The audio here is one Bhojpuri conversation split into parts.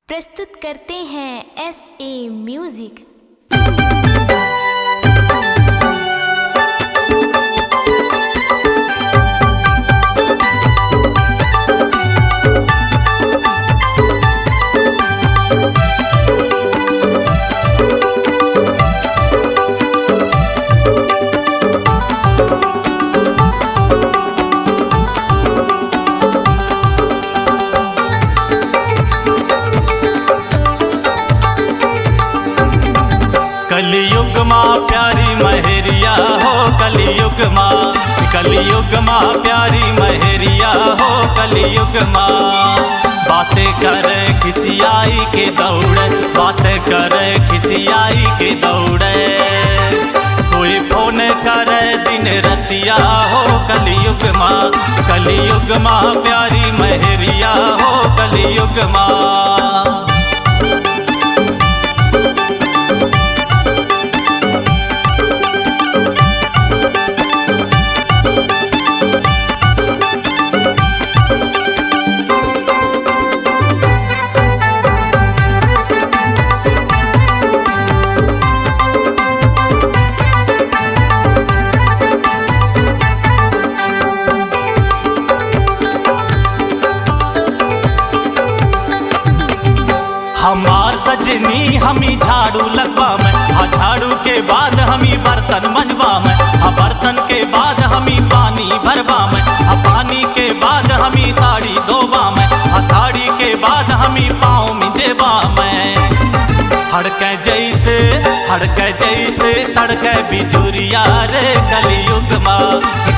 प्रस्तुत करते हैं SA म्यूजिक। कलियुग माँ प्यारी महरिया हो, कलियुग माँ प्यारी महरिया हो, कलियुग माँ। बातें करे खिसियाई के दौड़े, बातें करे खिसियाई के दौड़े, सोई फोन करे दिन रतिया हो, कलियुग माँ प्यारी महरिया हो, कलियुग माँ। हमार सजनी हमी झाड़ू लगवा में, झाड़ू के बाद हमी बर्तन मंजवा में, बर्तन के बाद हमी पानी भरवा में, पानी के बाद हमी साड़ी धोबा में, साड़ी के बाद हमी पाँव मिजेबा में। हड़के जैसे तड़के बिजुरिया रे,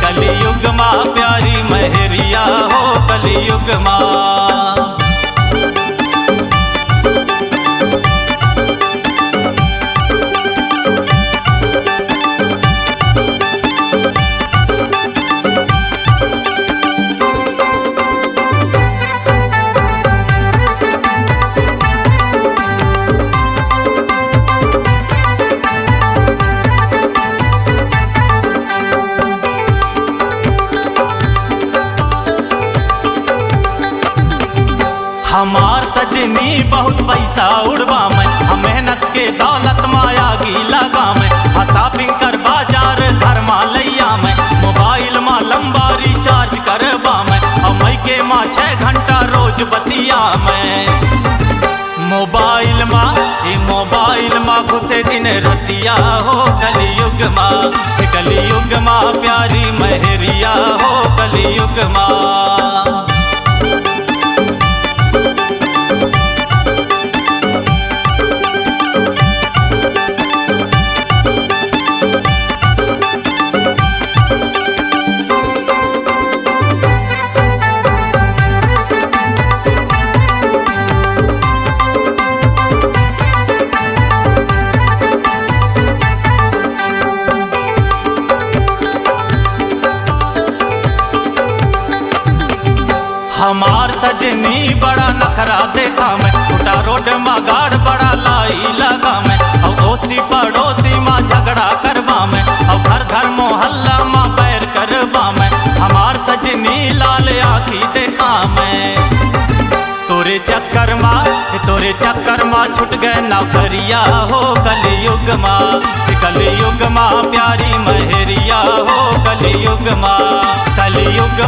कलियुग माँ प्यारी महरिया हो, कलियुग माँ। हमार सजनी बहुत पैसा उड़वा में, मेहनत के दौलत माया की लगा में, शॉपिंग कर बाजार घर मा लैया में, मोबाइल मा लंबा रिचार्ज करवा में, मई के माँ 6 घंटा रोज बतिया में। मोबाइल माँ घुसे दिन रतिया हो, कलियुग माँ प्यारी महरिया हो, कलियुग माँ। हमार सजनी बड़ा नखरा देखा में, उठा रोड में गाड़ बड़ा लाई लगा में, ओसी पड़ोसी माँ झगड़ा करवा में, घर घर मोहल्ला माँ बैर करवा में। हमार सजनी लाल आँखी देखा में, तोरे चक्कर माँ छुट गए नौकरिया हो, कलियुग माँ प्यारी महरिया हो, कलियुग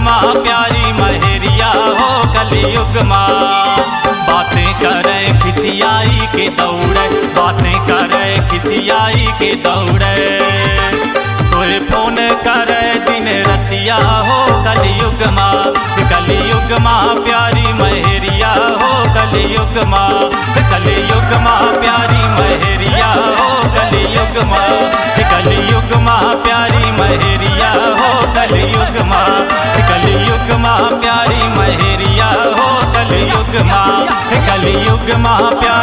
माँ प्यारी महरिया हो, कलियुग माँ। बातें करे खिसियाई के दौड़े, बातें करे खिसियाई के दौड़े, सोए फोन करे दिन रतिया हो, कलियुग माँ प्यारी महरिया हो, कलियुग माँ प्यारी महरिया हो, कलियुग माँ प्यारी महरिया हो, कलियुग माँ प्यारी महरिया हो, कलियुग माँ प्यारी